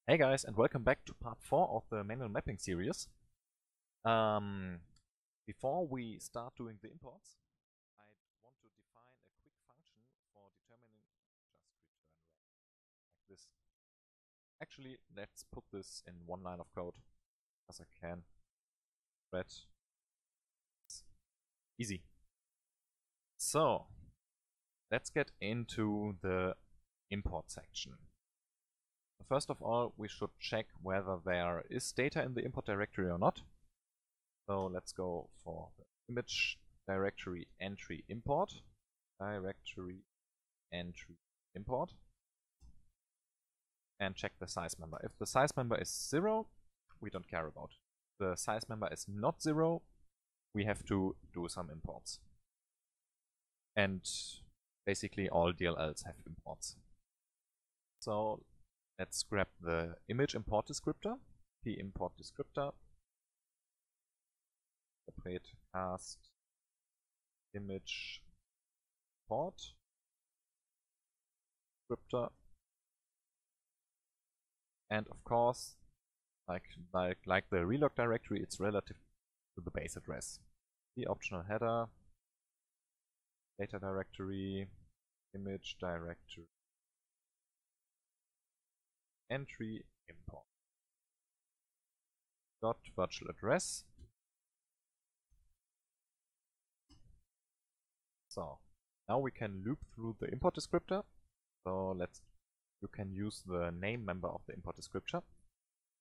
Hey guys, and welcome back to part 4 of the manual mapping series. Before we start doing the imports, I want to define a quick function for determining just return array, like this. Actually, let's put this in one line of code, as I can. Red. Easy. So, let's get into the import section. First of all, we should check whether there is data in the import directory or not. So let's go for the image directory entry import. And check the size member. If the size member is 0, we don't care about it. If the size member is not 0, we have to do some imports. And basically all DLLs have imports. So let's grab the image import descriptor, p-import descriptor, separate cast image import descriptor, and of course, like the relog directory, it's relative to the base address. The optional header, data directory, image directory, entry import dot virtual address. So now we can loop through the import descriptor. So you can use the name member of the import descriptor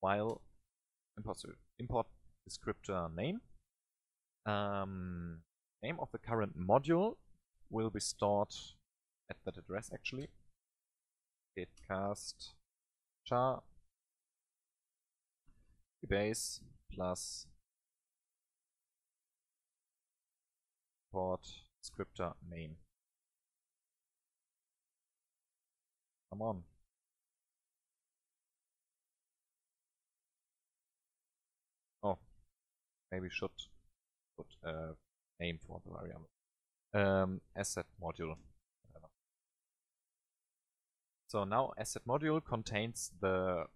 while import descriptor name name of the current module will be stored at that address actually. Git cast char base plus import descriptor name. Come on. Oh, maybe should put a name for the variable. Asset module. So now asset module contains the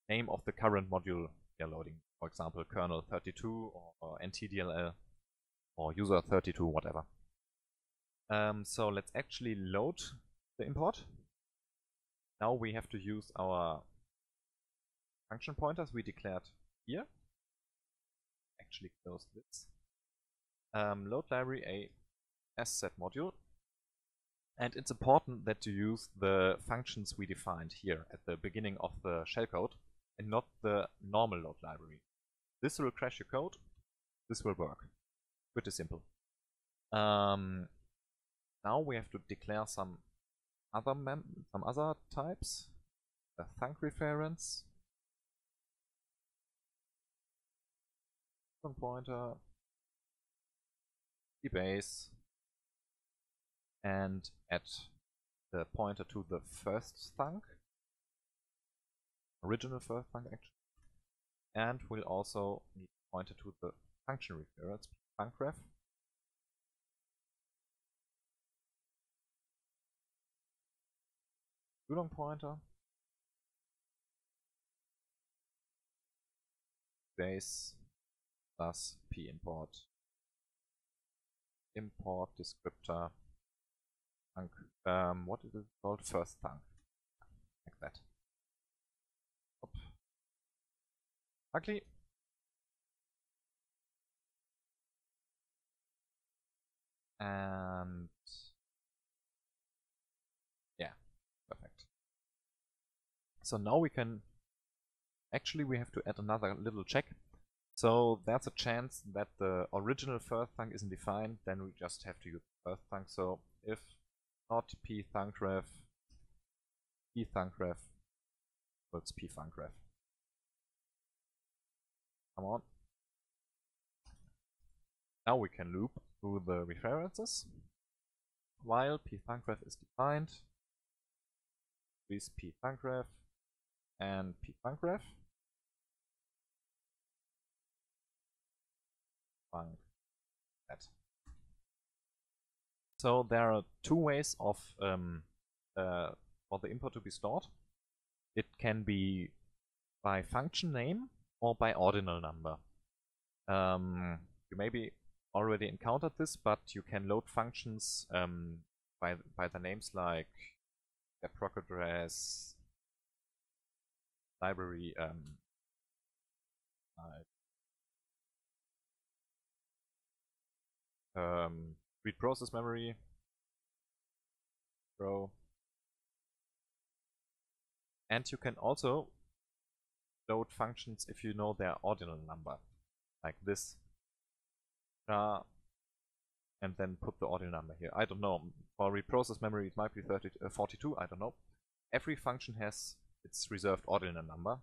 name of the current module we are loading. For example, kernel 32 or NTDLL or user 32, whatever. So let's actually load the import. Now we have to use our function pointers we declared here. Actually close this. LoadLibrary a asset module. And it's important that you use the functions we defined here at the beginning of the shellcode and not the normal LoadLibrary. This will crash your code. This will work. Pretty simple. Now we have to declare some other types. A thunk reference, pointer, base, and add the pointer to the first thunk, original first thunk actually, and we'll also need a pointer to the function reference, thuncref. Long pointer, base plus p-import, import descriptor, thunk, what is it called? First thunk, like that. Hop. Ugly. And yeah, perfect. So now we can, actually we have to add another little check. So there's a chance that the original first thunk isn't defined, then we just have to use first thunk. So if not p-thuncref, p-thuncref equals p-thuncref. Come on. Now we can loop through the references. While p-thuncref is defined, with p-thuncref and p-thuncref. That. So there are two ways of for the import to be stored. It can be by function name or by ordinal number. You maybe already encountered this, but you can load functions by the names like proc address, library, read process memory, row, and you can also load functions if you know their ordinal number, like this, and then put the ordinal number here. I don't know. For read process memory, it might be 42. I don't know. Every function has its reserved ordinal number,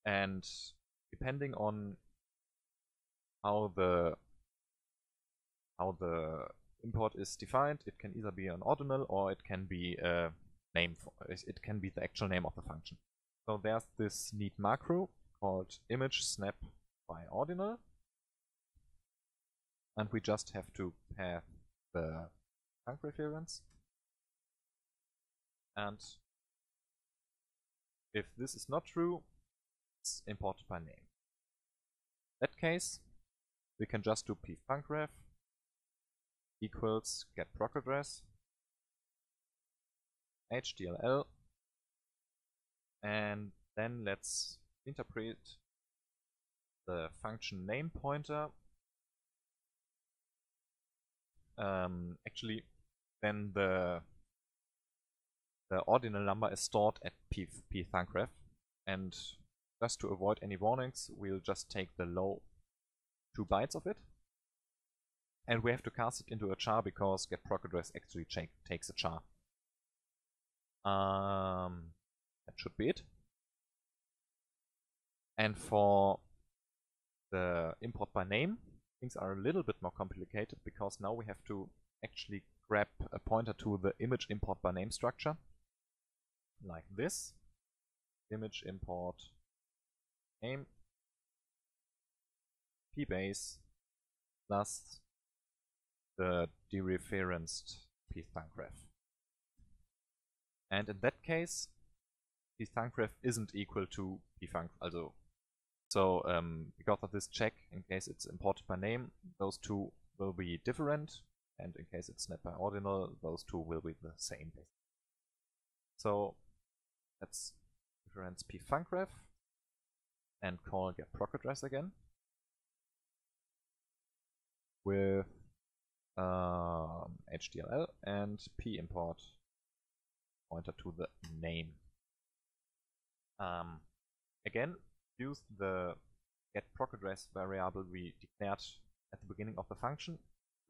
and depending on how the import is defined, it can either be an ordinal or it can be a name. It can be the actual name of the function. So there's this neat macro called image snap by ordinal, and we just have to pass the func reference. And if this is not true, it's imported by name. In that case, we can just do pfuncref equals get proc address LdrLoadDLL, and then let's interpret the function name pointer. Actually, then the ordinal number is stored at pfuncref, and just to avoid any warnings, we'll just take the low 2 bytes of it, and we have to cast it into a char because get proc address actually takes a char. That should be it. And for the import by name, things are a little bit more complicated because now we have to actually grab a pointer to the image import by name structure, like this. Image import name pbase plus the dereferenced pfuncref. And in that case, pfuncref isn't equal to pfunc. So because of this check, in case it's imported by name, those two will be different, and in case it's snapped by ordinal, those two will be the same. So let's reference pfuncref and call get proc address again with LdrLoadDLL and pimport pointer to the name. Again, use the get proc address variable we declared at the beginning of the function.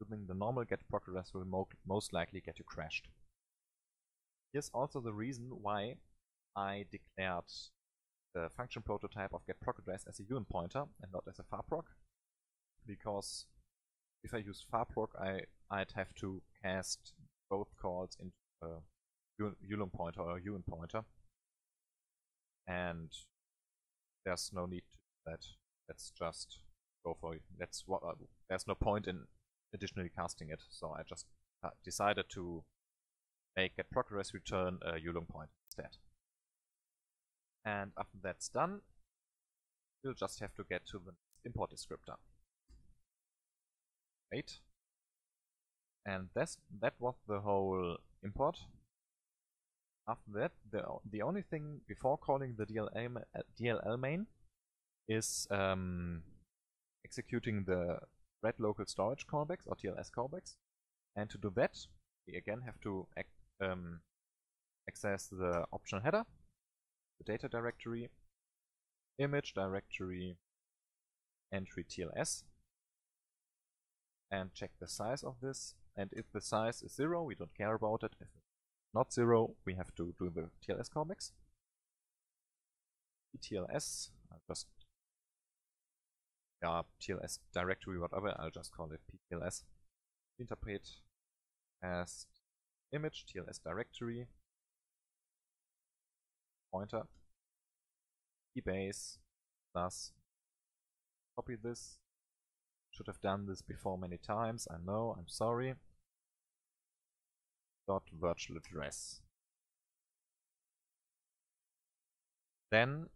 Using the normal get proc address will most likely get you crashed. Here's also the reason why I declared the function prototype of get proc address as a uint pointer and not as a farproc, because if I use farproc, I'd have to cast both calls into a uint pointer or a uint pointer, and there's no need to do that. Let's just go for it. There's no point in additionally casting it, so I just decided to make get proc address return a uint pointer instead. And after that's done, we'll just have to get to the import descriptor. Wait. And that was the whole import. After that, the only thing before calling the DLL main is executing the red local storage callbacks or TLS callbacks. And to do that, we again have to access the optional header, the data directory, image directory, entry TLS, and check the size of this. And if the size is 0, we don't care about it. If it's not 0, we have to do the TLS callbacks. TLS, I'll just TLS directory, whatever, I'll just call it PTLS. Interpret as image TLS directory pointer base plus copy this. Should have done this before many times, I know, I'm sorry. Dot virtual address. Then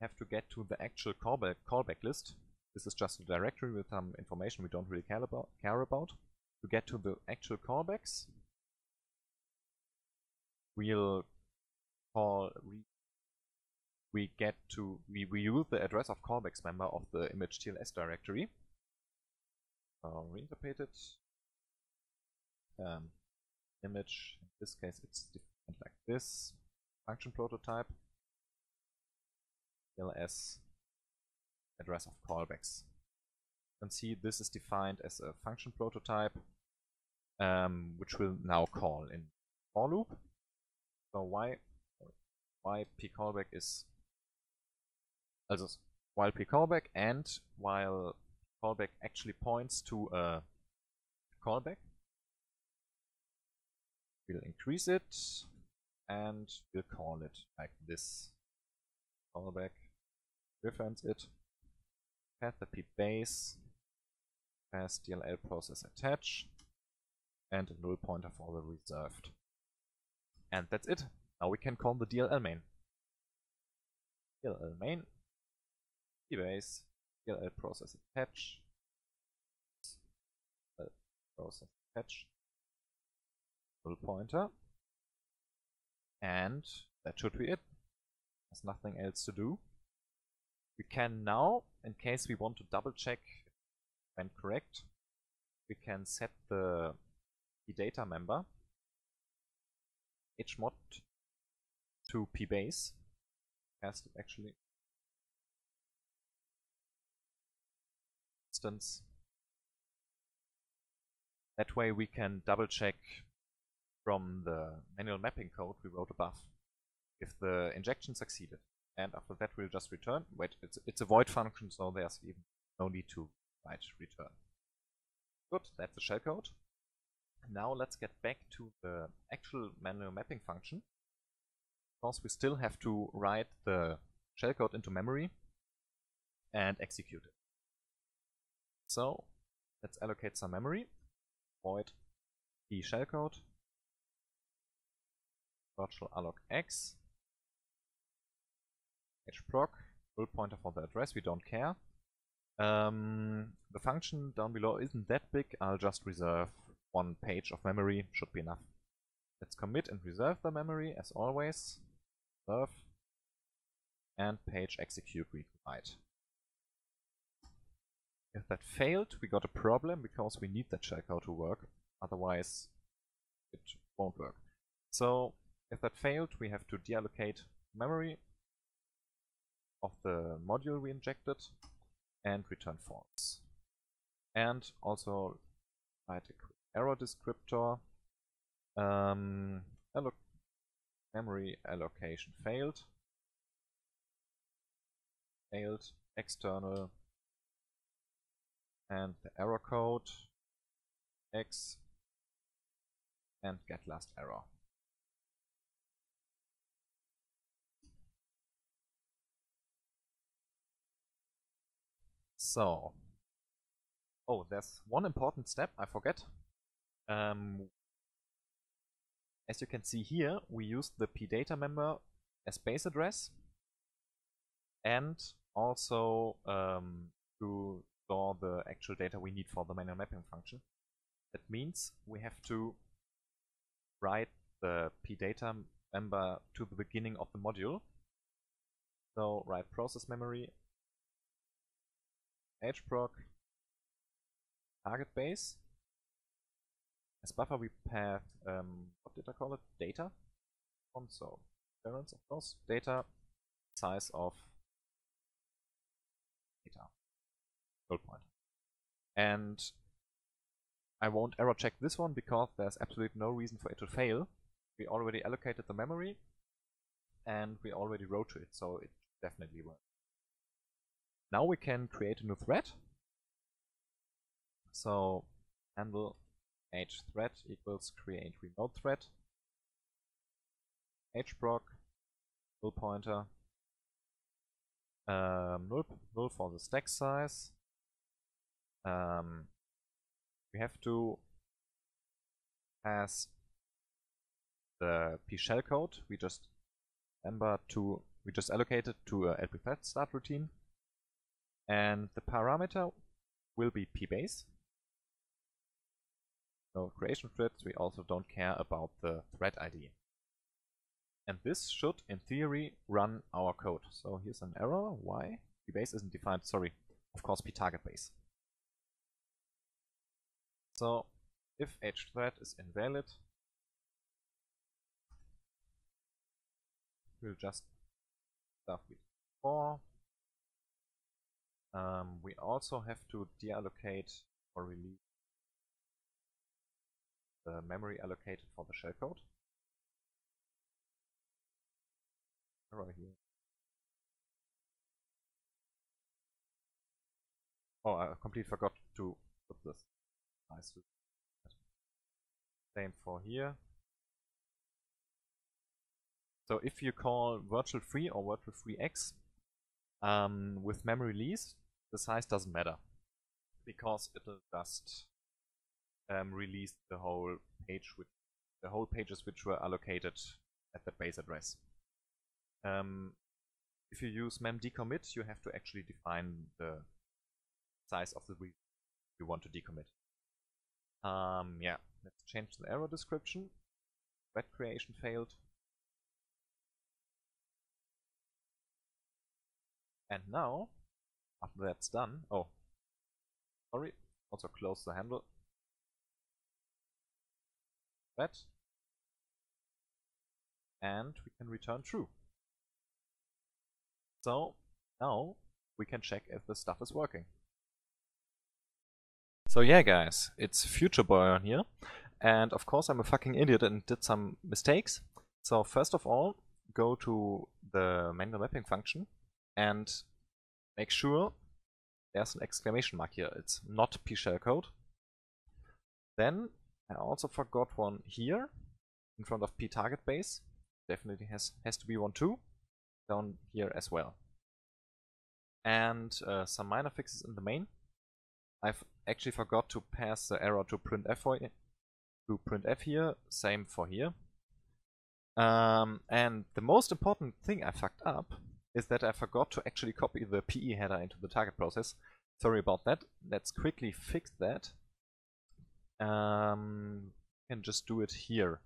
have to get to the actual callback list. This is just a directory with some information we don't really care about. To get to the actual callbacks, we'll call we use the address of callbacks member of the image TLS directory. Reinterpret it. Image, in this case it's defined like this. Function prototype. TLS address of callbacks. You can see this is defined as a function prototype, which will now call in for loop. So why pcallback is while pcallback and while callback actually points to a callback, we'll increase it and we'll call it like this. Callback, reference it, path the p base, pass DLL process attach, and a null pointer for the reserved. And that's it. Now we can call the DLL main. DLL main, p base, DLL process attach, process attach, null pointer, and that should be it. There's nothing else to do. We can now, in case we want to double check when correct, we can set the data member hmod to pbase. Has it actually instance. That way we can double check from the manual mapping code we wrote above if the injection succeeded. And after that we'll just return. Wait, it's a void function, so there's even no need to write return. Good, that's the shellcode. Now let's get back to the actual manual mapping function. Of course, we still have to write the shellcode into memory and execute it. So let's allocate some memory. Void p shellcode virtual alloc x hproc, null pointer for the address, we don't care. The function down below isn't that big, I'll just reserve one page of memory, should be enough. Let's commit and reserve the memory as always. Reserve and page execute read write. If that failed, we got a problem because we need that shellcode to work, otherwise it won't work. So if that failed, we have to deallocate memory of the module we injected and return false. And also write a quick error descriptor. Memory allocation failed. Failed external, and the error code x and get last error. So, oh, there's one important step I forget. As you can see here, we used the pdata member as base address and also to store the actual data we need for the manual mapping function. That means we have to write the pdata member to the beginning of the module. So write process memory hproc target base. As buffer we path, what did I call it? Data. So parents, of course, data, size of data, null pointer. And I won't error check this one because there's absolutely no reason for it to fail. We already allocated the memory and we already wrote to it, so it definitely works. Now we can create a new thread. So handle hthread equals create remote thread. hproc null pointer null for the stack size. We have to pass the p shellcode we just remember to we just allocate it to a LPthread start routine. And the parameter will be pbase. No creation threads, we also don't care about the thread ID. And this should, in theory, run our code. So here's an error. Why? pbase isn't defined, sorry. Of course, ptargetBase. So if hthread is invalid, we'll just stuff before. We also have to deallocate or release the memory allocated for the shellcode. Right here. Oh, I completely forgot to put this. Nice. Same for here. So if you call virtual3 or virtual3x with memory release, the size doesn't matter because it'll just release the whole page, the whole pages which were allocated at the base address. If you use memDecommit, you have to actually define the size of the read you want to decommit. Yeah, let's change the error description. Thread creation failed. And now, after that's done, oh, sorry, also close the handle. That. And we can return true. So now we can check if the stuff is working. So yeah guys, it's Future Boy on here. And of course I'm a fucking idiot and did some mistakes. So first of all, go to the manual mapping function and make sure there's an exclamation mark here. It's not pshellcode. Then I also forgot one here in front of ptargetBase. Definitely has to be one too. Down here as well. And some minor fixes in the main. I've actually forgot to pass the error to printf here. Same for here. And the most important thing I fucked up is that I forgot to actually copy the PE header into the target process. Sorry about that. Let's quickly fix that. And just do it here.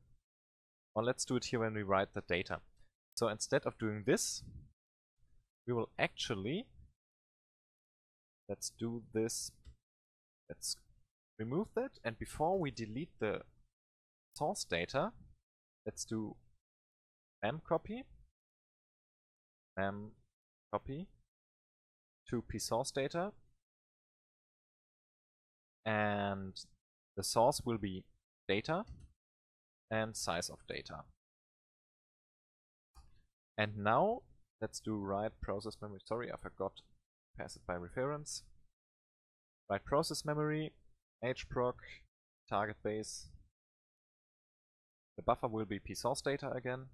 Or let's do it here when we write the data. So instead of doing this, we will actually, let's do this, let's remove that, and before we delete the source data, let's do memcopy to psource data, and the source will be data and size of data. And now let's do write process memory. Sorry, I forgot to pass it by reference. Write process memory, hproc, target base. The buffer will be psource data again.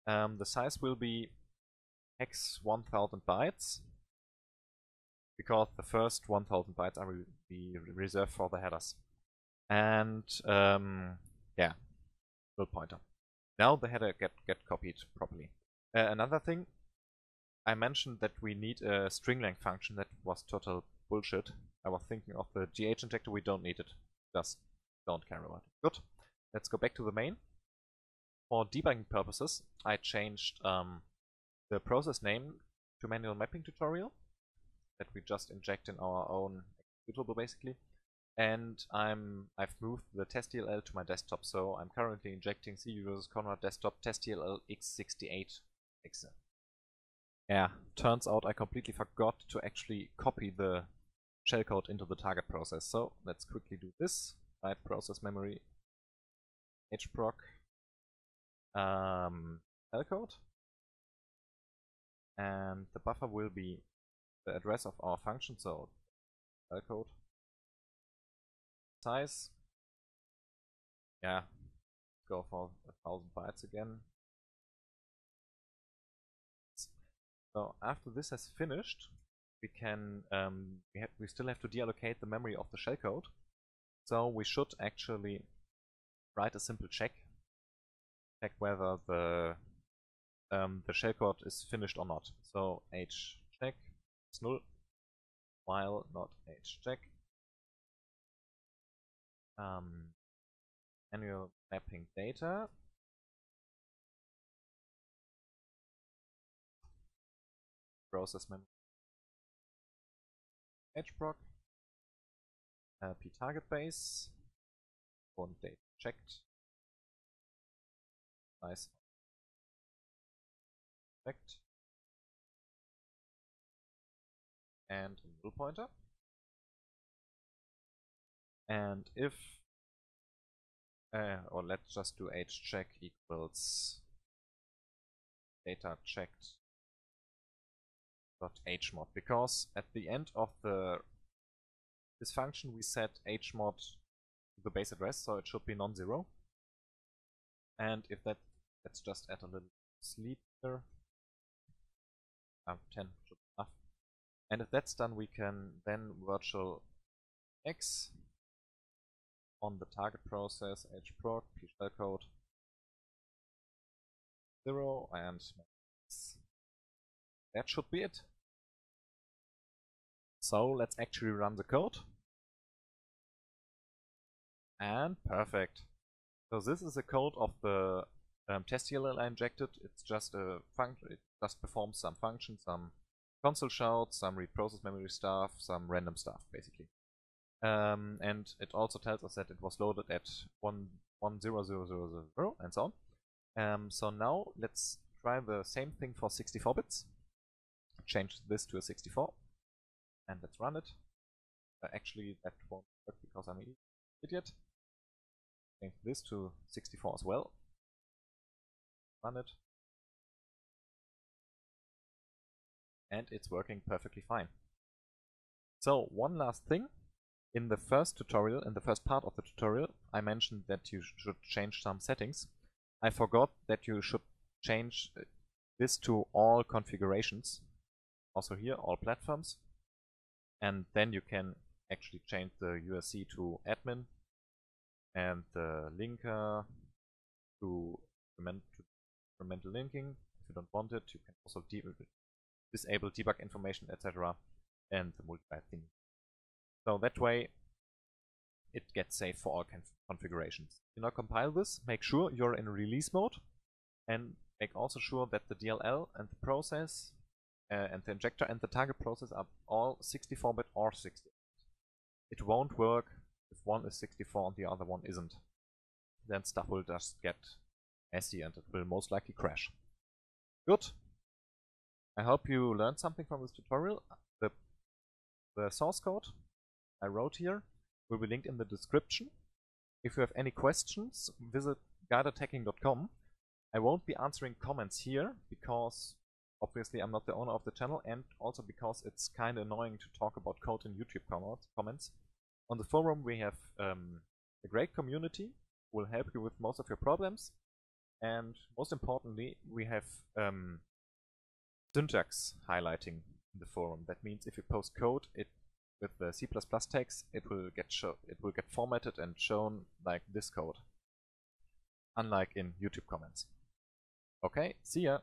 The size will be hex 1000 bytes because the first 1000 bytes are be reserved for the headers. And yeah, null pointer. Now the header get copied properly. Another thing, I mentioned that we need a string length function. That was total bullshit. I was thinking of the GH injector. We don't need it. Just don't care about it. Good. Let's go back to the main. For debugging purposes, I changed the process name to manual mapping tutorial that we just inject in our own executable basically. And I've moved the test.dll to my desktop, so I'm currently injecting C users Conrad desktop test.dll x68 exe. Yeah, turns out I completely forgot to actually copy the shellcode into the target process. So let's quickly do this. Write process memory hproc shellcode, and the buffer will be the address of our function. So shellcode. Size, yeah, go for 1000 bytes again. So after this has finished, we can we still have to deallocate the memory of the shellcode. So we should actually write a simple check whether the the shellcode is finished or not. So hcheck is null, while not hcheck. Manual mapping data. Process manual hproc. P target base. Und date checked. Nice. Checked. And a null pointer. And if or let's just do hcheck equals data checked dot hmod, because at the end of this function we set hmod to the base address, so it should be non-zero. And if that, let's just add a little sleep here. 10 should be enough. And if that's done, we can then virtual x on the target process hproc p shellcode 0, and that should be it. So let's actually run the code. And perfect. So this is the code of the test DLL I injected. It's just a function. It just performs some functions, some console shouts, some read process memory stuff, some random stuff basically. And it also tells us that it was loaded at 10000 and so on. So now let's try the same thing for 64 bits. Change this to a 64 and let's run it. Actually that won't work because I'm an idiot. Change this to 64 as well. Run it. And it's working perfectly fine. So one last thing. In the first tutorial, in the first part of the tutorial, I mentioned that you should change some settings. I forgot that you should change this to all configurations. Also here, all platforms. And then you can actually change the URC to admin and the linker to incremental linking. If you don't want it, you can also disable debug information, etc. and the multiply thing. So that way it gets saved for all configurations. You now compile this, make sure you're in release mode, and make also sure that the DLL and the process and the injector and the target process are all 64-bit or 60-bit. It won't work if one is 64 and the other one isn't. Then stuff will just get messy and it will most likely crash. Good. I hope you learned something from this tutorial. The source code I wrote here will be linked in the description. If you have any questions, visit guideattacking.com. I won't be answering comments here because obviously I'm not the owner of the channel, and also because it's kind of annoying to talk about code in YouTube comments. On the forum we have a great community who will help you with most of your problems, and most importantly we have syntax highlighting in the forum. That means if you post code with the C++ tags, it will get formatted and shown like this code, unlike in YouTube comments. Okay, see ya!